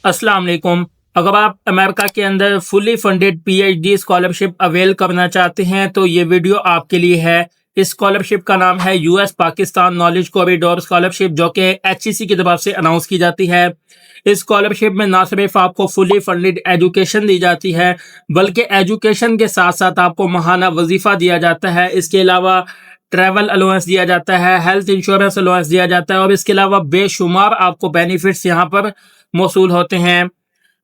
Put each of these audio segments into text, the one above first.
अस्सलाम वालेकुम। अगर आप अमेरिका के अंदर fully funded PhD scholarship avail करना चाहते हैं तो ये वीडियो आपके लिए है। इस स्कॉलरशिप का नाम है US Pakistan knowledge corridor scholarship, जो कि एचईसी की तरफ से अनाउंस की जाती है। इस स्कॉलरशिप में ना सिर्फ आपको फुली फंडेड एजुकेशन दी जाती है, बल्कि एजुकेशन के साथ साथ आपको माहाना वजीफ़ा दिया जाता है। इसके अलावा ट्रैवल अलाउंस दिया जाता है, हेल्थ इंश्योरेंस अलाउंस दिया जाता है और इसके अलावा बेशुमार आपको बेनिफिट्स यहाँ पर मौसूल होते हैं।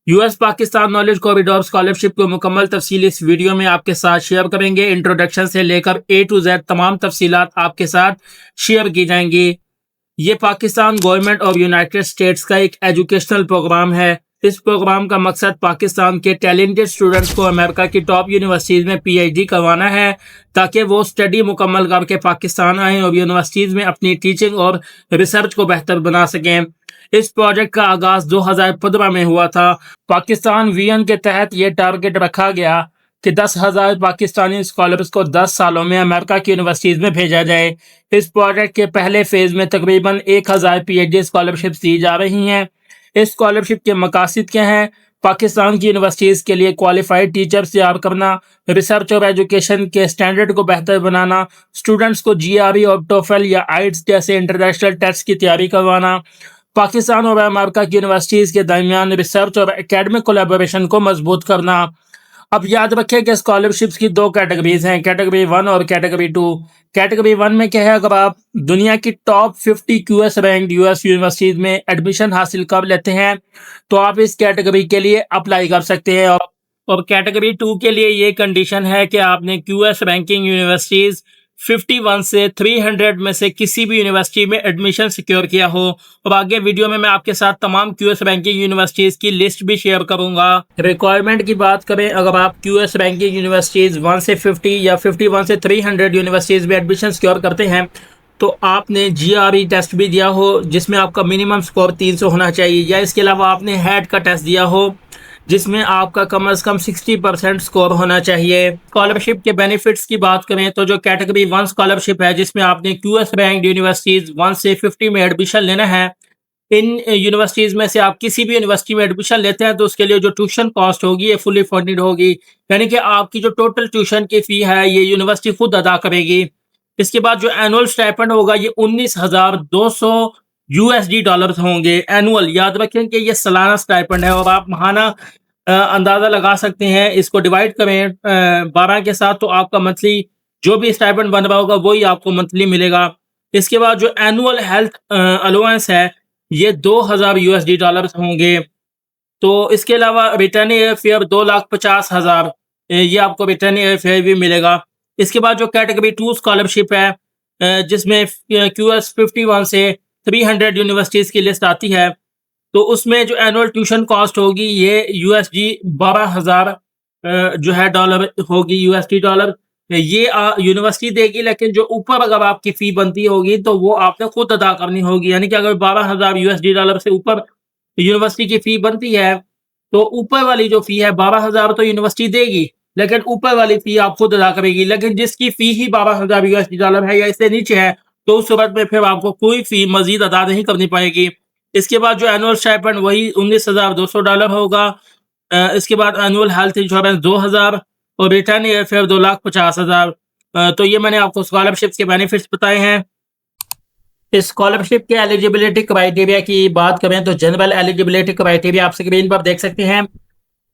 US Pakistan knowledge corridor scholarship को मुकम्मल तफसील इस वीडियो में आपके साथ शेयर करेंगे। इंट्रोडक्शन से लेकर ए टू जेड तमाम तफसीलात आपके साथ शेयर की जाएंगी। ये पाकिस्तान गवर्नमेंट और यूनाइटेड स्टेट्स का एक एजुकेशनल प्रोग्राम है। इस प्रोग्राम का मकसद पाकिस्तान के टैलेंटेड स्टूडेंट्स को अमेरिका की टॉप यूनिवर्सिटीज़ में पीएचडी करवाना है, ताकि वो स्टडी मुकम्मल करके पाकिस्तान आएँ और यूनिवर्सिटीज़ में अपनी टीचिंग और रिसर्च को बेहतर बना सकें। इस प्रोजेक्ट का आगाज़ 2015 में हुआ था। पाकिस्तान विजन के तहत ये टारगेट रखा गया कि 10,000 पाकिस्तानी स्कॉलर्स को 10 सालों में अमेरिका की यूनिवर्सिटीज़ में भेजा जाए। इस प्रोजेक्ट के पहले फेज़ में तकरीबन 1,000 पीएचडी स्कॉलरशिप्स दी जा रही हैं। इस स्कॉलरशिप के मकासद क्या हैं? पाकिस्तान की यूनिवर्सिटीज़ के लिए क्वालिफाइड टीचर्स तैयार करना, रिसर्च और एजुकेशन के स्टैंडर्ड को बेहतर बनाना, स्टूडेंट्स को जीआरई और टोफल या आइट्स जैसे इंटरनेशनल टेस्ट की तैयारी करवाना, पाकिस्तान और अमेरिका की यूनिवर्सिटीज़ के दरमियान रिसर्च और एकेडमिक कोलैबोरेशन को मजबूत करना। अब याद रखें कि स्कॉलरशिप्स की दो कैटेगरीज हैं, कैटेगरी 1 और कैटेगरी 2। कैटेगरी 1 में क्या है, अगर आप दुनिया की top 50 QS rank US universities में एडमिशन हासिल कर लेते हैं तो आप इस कैटेगरी के लिए अप्लाई कर सकते हैं। और कैटेगरी 2 के लिए ये कंडीशन है कि आपने क्यूएस रैंकिंग यूनिवर्सिटीज़ 51 से 300 में से किसी भी यूनिवर्सिटी में एडमिशन सिक्योर किया हो। और आगे वीडियो में मैं आपके साथ तमाम क्यूएस रैंकिंग यूनिवर्सिटीज़ की लिस्ट भी शेयर करूंगा। रिक्वायरमेंट की बात करें, अगर आप क्यूएस रैंकिंग यूनिवर्सिटीज़ 1 से 50 या 51 से 300 यूनिवर्सिटीज़ में एडमिशन सिक्योर करते हैं तो आपने जीआरई टेस्ट भी दिया हो जिसमें आपका मिनिमम स्कोर 300 होना चाहिए, या इसके अलावा आपने हैट का टेस्ट दिया हो जिसमें आपका कम से कम 60% स्कोर होना चाहिए। स्कॉलरशिप के बेनिफिट्स की बात करें तो जो कैटेगरी 1 स्कॉलरशिप है, जिसमें आपने क्यूएस रैंक यूनिवर्सिटीज़ 1 से 50 में एडमिशन लेना है, इन यूनिवर्सिटीज़ में से आप किसी भी यूनिवर्सिटी में एडमिशन लेते हैं तो उसके लिए जो ट्यूशन कॉस्ट होगी ये फुली फंडेड होगी, यानी कि आपकी जो टोटल ट्यूशन की फ़ी है ये यूनिवर्सिटी खुद अदा करेगी। इसके बाद जो एनुअल स्टाइपेंड होगा ये 19,200 यूएसडी डॉलर्स होंगे एनुअल। याद रखें कि ये सालाना स्टाइपेंड है और आप माहाना अंदाज़ा लगा सकते हैं। इसको डिवाइड करें 12 के साथ तो आपका मंथली जो भी स्टाइपेंड बन रहा होगा वही आपको मंथली मिलेगा। इसके बाद जो एनुअल हेल्थ अलाउंस है ये 2,000 यूएसडी डॉलर्स होंगे। तो इसके अलावा रिटर्न एयर फेयर 2,50,000 ये आपको रिटर्न एयर फेयर भी मिलेगा। इसके बाद जो कैटेगरी 2 स्कॉलरशिप है जिसमें क्यूएस 51 से 300 यूनिवर्सिटीज़ की लिस्ट आती है, तो उसमें जो एनुअल ट्यूशन कॉस्ट होगी ये यूएसडी 12,000 जो है डॉलर होगी, यूएसडी डॉलर ये यूनिवर्सिटी देगी। लेकिन जो ऊपर अगर आपकी फ़ी बनती होगी तो वो आपने खुद अदा करनी होगी, यानी कि अगर 12,000 यूएसडी डॉलर से ऊपर यूनिवर्सिटी की फ़ी बनती है तो ऊपर वाली जो फ़ी है 12,000 तो यूनिवर्सिटी देगी, लेकिन ऊपर वाली फ़ी आप खुद अदा करेगी। लेकिन जिसकी फ़ी ही 12,000 यूएसडी डॉलर है या इससे नीचे है तो उस सूरत में फिर आपको कोई फ़ी मज़ीद अदा नहीं करनी पड़ेगी। इसके बाद जो एनुअल स्टाइपेंड वही 19,200 डॉलर होगा। इसके बाद एनुअल हेल्थ इंश्योरेंस 2,000 और रिटर्न एयर फेयर 2,50,000। तो ये मैंने आपको स्कॉलरशिप्स के बेनिफिट्स बताए हैं। इस स्कॉलरशिप के एलिजिबिलिटी क्राइटेरिया की बात करें तो जनरल एलिजिबिलिटी क्राइटेरिया आप स्क्रीन पर देख सकते हैं।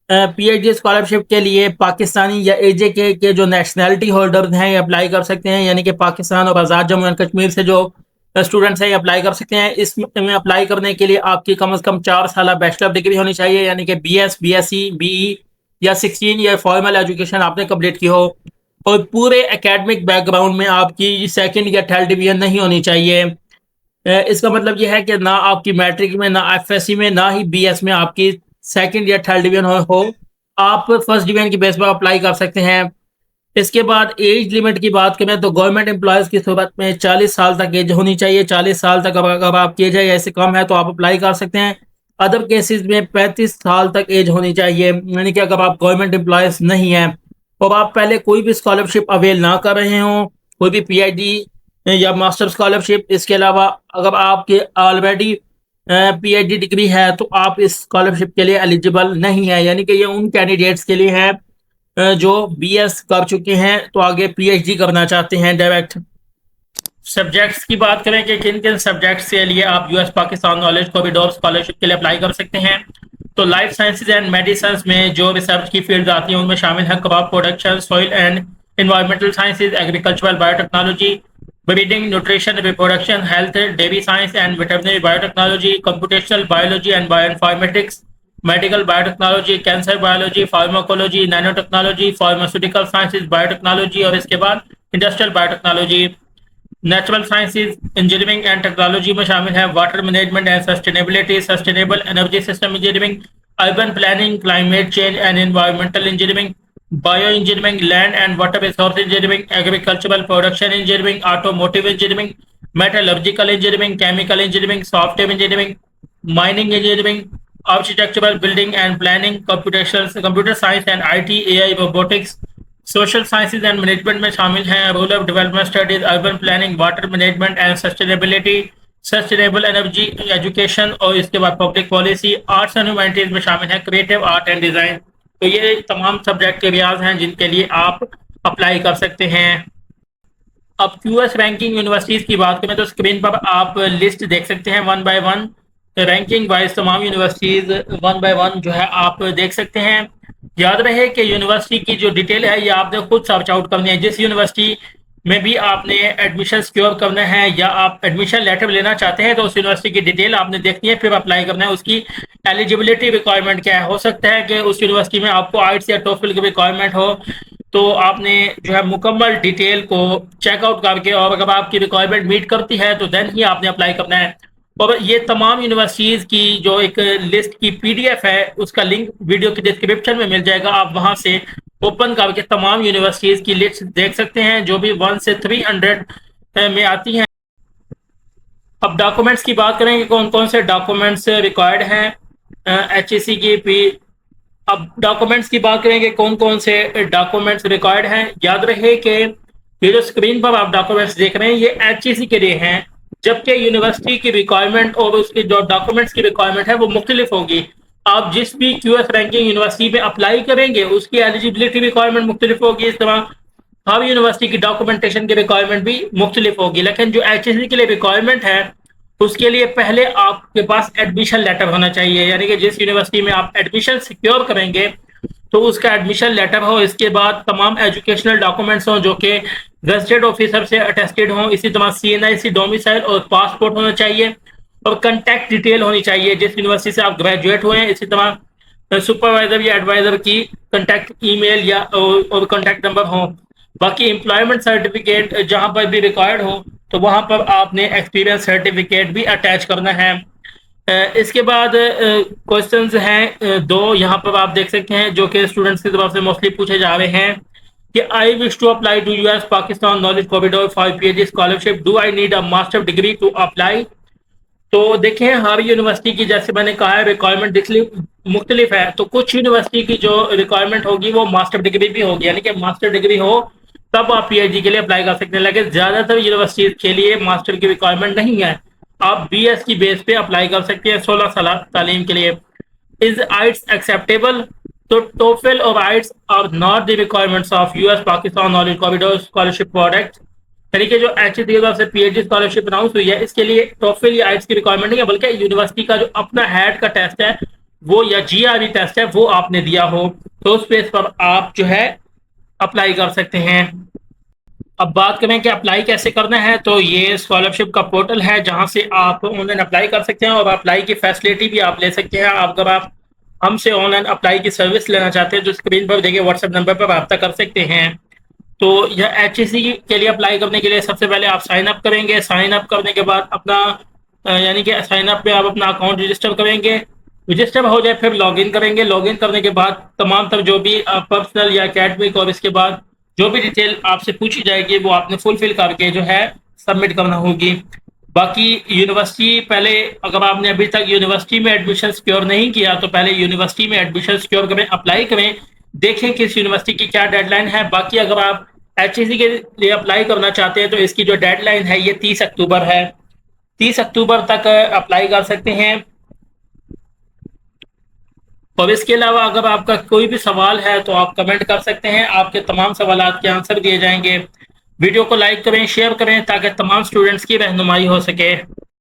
पीएचडी स्कॉलरशिप के लिए पाकिस्तानी या एजे के जो नेशनैलिटी होल्डर्स हैं ये अप्लाई कर सकते हैं, यानी कि पाकिस्तान और आज़ाद जम्मू एंड कश्मीर से जो स्टूडेंट्स हैं ये अप्लाई कर सकते हैं। इसमें अप्लाई करने के लिए आपकी कम से कम 4 साल बैचलर डिग्री होनी चाहिए, यानी कि बीएस, बीएससी, बीई या 16 ईयर फॉर्मल एजुकेशन आपने कंप्लीट की हो, और पूरे एकेडमिक बैकग्राउंड में आपकी सेकंड या थर्ड डिवीजन नहीं होनी चाहिए। इसका मतलब यह है कि ना आपकी मैट्रिक में, ना एफएससी में, ना ही बीएस में आपकी सेकंड या थर्ड डिवीजन हो आप फर्स्ट डिवीजन की बेस पर अप्लाई कर सकते हैं। इसके बाद एज लिमिट की बात करें तो गवर्नमेंट एम्प्लॉयज़ की सूरत में 40 साल तक एज होनी चाहिए। 40 साल तक अगर आपकी एज है ऐसे कम है तो आप अप्लाई कर सकते हैं। अदर केसेस में 35 साल तक एज होनी चाहिए, यानी कि अगर आप गवर्नमेंट एम्प्लॉयज़ नहीं हैं और आप पहले कोई भी स्कॉलरशिप अवेल ना कर रहे हों, कोई भी पीएचडी या मास्टर स्कॉलरशिप। इसके अलावा अगर आपके ऑलरेडी पीएचडी डिग्री है तो आप इस स्कॉलरशिप के लिए एलिजिबल नहीं है, यानी कि ये उन कैंडिडेट्स के लिए है जो बीएस कर चुके हैं तो आगे पीएचडी करना चाहते हैं डायरेक्ट। सब्जेक्ट्स की बात करें कि किन किन सब्जेक्ट्स के लिए आप US Pakistan knowledge corridor scholarship के लिए अप्लाई कर सकते हैं, तो लाइफ साइंसेज एंड मेडिसिन में जो रिसर्च की फील्ड आती हैं उनमें शामिल है crop production, soil and environmental sciences, agricultural biotechnology, breeding, nutrition, reproduction, health, dairy science and veterinary biotechnology, computational biology and bioinformatics, medical biotechnology, cancer biology, pharmacology, nano technology, pharmaceutical sciences, biotechnology और इसके बाद industrial biotechnology. Natural sciences, engineering and technology में शामिल है water management and sustainability, sustainable energy system engineering, urban planning, climate change and environmental engineering, bio engineering, land and water resource engineering, agricultural production engineering, automotive engineering, metallurgical engineering, chemical engineering, software engineering, mining engineering, architectural building and planning, computer science and IT, AI, robotics. Social sciences and management में शामिल हैं rural development studies, urban planning, water management and sustainability, sustainable energy education और इसके बाद public policy. Arts and humanities में शामिल है creative art and design. तो ये तमाम सब्जेक्ट के एरियाज हैं जिनके लिए आप अप्लाई कर सकते हैं। अब क्यूएस रैंकिंग यूनिवर्सिटीज की बात करें तो स्क्रीन पर आप लिस्ट देख सकते हैं one by one, ranking wise तमाम यूनिवर्सिटीज वन बाय वन जो है आप देख सकते हैं। याद रहे कि यूनिवर्सिटी की जो डिटेल है ये आपने खुद सर्च आउट करनी है। जिस यूनिवर्सिटी में भी आपने एडमिशन सिक्योर करना है या आप एडमिशन लेटर लेना चाहते हैं तो उस यूनिवर्सिटी की डिटेल आपने देखनी है, फिर अप्लाई करना है। उसकी एलिजिबिलिटी रिक्वायरमेंट क्या है, हो सकता है कि उस यूनिवर्सिटी में आपको आइट्स या टोफल की रिक्वायरमेंट हो, तो आपने जो है मुकम्मल डिटेल को चेकआउट करके और अगर आपकी रिक्वायरमेंट मीट करती है तो देन ही आपने अप्लाई करना है। और ये तमाम यूनिवर्सिटीज़ की जो एक लिस्ट की पीडीएफ है उसका लिंक वीडियो के डिस्क्रिप्शन में मिल जाएगा, आप वहां से ओपन करके तमाम यूनिवर्सिटीज़ की लिस्ट देख सकते हैं जो भी 1 से 300 में आती हैं। अब डॉक्यूमेंट्स की बात करें कि कौन कौन से डॉक्यूमेंट्स रिक्वायर्ड हैं एचईसी की पी। अब डॉक्यूमेंट्स की बात करेंगे कौन कौन से डॉक्यूमेंट्स रिक्वायर्ड हैं। याद रहे कि ये जो स्क्रीन पर आप डॉक्यूमेंट्स देख रहे हैं ये एचईसी के लिए हैं, जबकि यूनिवर्सिटी की रिक्वायरमेंट और उसकी जो डॉक्यूमेंट्स की रिक्वायरमेंट है वो मुख्तलिफ होगी। आप जिस भी क्यूएस रैंकिंग यूनिवर्सिटी में अप्लाई करेंगे उसकी एलिजिबिलिटी रिक्वायरमेंट मुख्तलिफ होगी, इस तरह हर यूनिवर्सिटी की डॉक्यूमेंटेशन की रिक्वायरमेंट भी मुख्तलिफ होगी। लेकिन जो एचईसी के लिए रिक्वायरमेंट है उसके लिए पहले आपके पास एडमिशन लेटर होना चाहिए, यानी कि जिस यूनिवर्सिटी में आप एडमिशन सिक्योर करेंगे तो उसका एडमिशन लेटर हो, इसके बाद तमाम एजुकेशनल डॉक्यूमेंट्स हों जो कि गजेटेड ऑफिसर से अटेस्टेड हों, इसी तरह सीएनआईसी डोमिसाइल और पासपोर्ट होना चाहिए और कंटैक्ट डिटेल होनी चाहिए जिस यूनिवर्सिटी से आप ग्रेजुएट हुए हैं। इसी तरह सुपरवाइजर या एडवाइजर की कंटैक्ट ईमेल या और कंटैक्ट नंबर हो। बाकी एम्प्लॉयमेंट सर्टिफिकेट जहां पर भी रिक्वायर्ड हो तो वहां पर आपने एक्सपीरियंस सर्टिफिकेट भी अटैच करना है। इसके बाद क्वेश्चंस हैं दो यहाँ पर आप देख सकते हैं जो कि स्टूडेंट्स की तरफ से मोस्टली पूछे जा रहे हैं कि I wish to apply to US Pakistan knowledge corridor for PhD scholarship, do I need a master degree to apply. तो देखें हर यूनिवर्सिटी की जैसे मैंने कहा है रिक्वायरमेंट मुख्तलिफ है, तो कुछ यूनिवर्सिटी की जो रिक्वायरमेंट होगी वो मास्टर डिग्री भी होगी, यानी कि मास्टर डिग्री हो तब आप पीएचडी के लिए अप्लाई कर सकते हैं। लेकिन ज्यादातर यूनिवर्सिटीज के लिए मास्टर की रिक्वायरमेंट नहीं है, आप बीएस की बेस पे अप्लाई कर सकते हैं 16 साल तालीम के लिए। इज आइट्स एक्सेप्टेबल, तो टोफल और IELTS are not the requirements of US Pakistan knowledge corridor scholarship product, यानी कि जो एचईसी की तरफ से पीएचडी स्कॉलरशिप अनाउंस हुई है इसके लिए टोफल या आइट्स की रिक्वायरमेंट नहीं है, बल्कि यूनिवर्सिटी का जो अपना हैड का टेस्ट है वो या जीआरई टेस्ट है वो आपने दिया हो तो उस बेस पर आप जो है अप्लाई कर सकते हैं। अब बात करें कि अप्लाई कैसे करना है, तो ये स्कॉलरशिप का पोर्टल है जहां से आप ऑनलाइन अप्लाई कर सकते हैं और अप्लाई की फैसिलिटी भी आप ले सकते हैं। अगर आप हमसे ऑनलाइन अप्लाई की सर्विस लेना चाहते हैं तो स्क्रीन पर देखिए व्हाट्सएप नंबर पर रब्ता कर सकते हैं। तो यह एचईसी के लिए अप्लाई करने के लिए सबसे पहले आप साइन अप करेंगे, साइन अप करने के बाद अपना यानी कि साइन अप में आप अपना अकाउंट रजिस्टर करेंगे, रजिस्टर हो जाए फिर लॉगिन करेंगे, लॉगिन करने के बाद तमाम तर जो भी पर्सनल या अकेडमिक और इसके बाद जो भी डिटेल आपसे पूछी जाएगी वो आपने फुलफिल करके जो है सबमिट करना होगी। बाकी यूनिवर्सिटी पहले अगर आपने अभी तक यूनिवर्सिटी में एडमिशन सिक्योर नहीं किया तो पहले यूनिवर्सिटी में एडमिशन सिक्योर करें, अप्लाई करें, देखें किस यूनिवर्सिटी की क्या डेडलाइन है। बाकी अगर आप एचईसी के लिए अप्लाई करना चाहते हैं तो इसकी जो डेडलाइन है ये 30 अक्टूबर है। 30 अक्टूबर तक अप्लाई कर सकते हैं। और इसके अलावा अगर आपका कोई भी सवाल है तो आप कमेंट कर सकते हैं, आपके तमाम सवालात के आंसर दिए जाएंगे। वीडियो को लाइक करें, शेयर करें ताकि तमाम स्टूडेंट्स की रहनुमाई हो सके।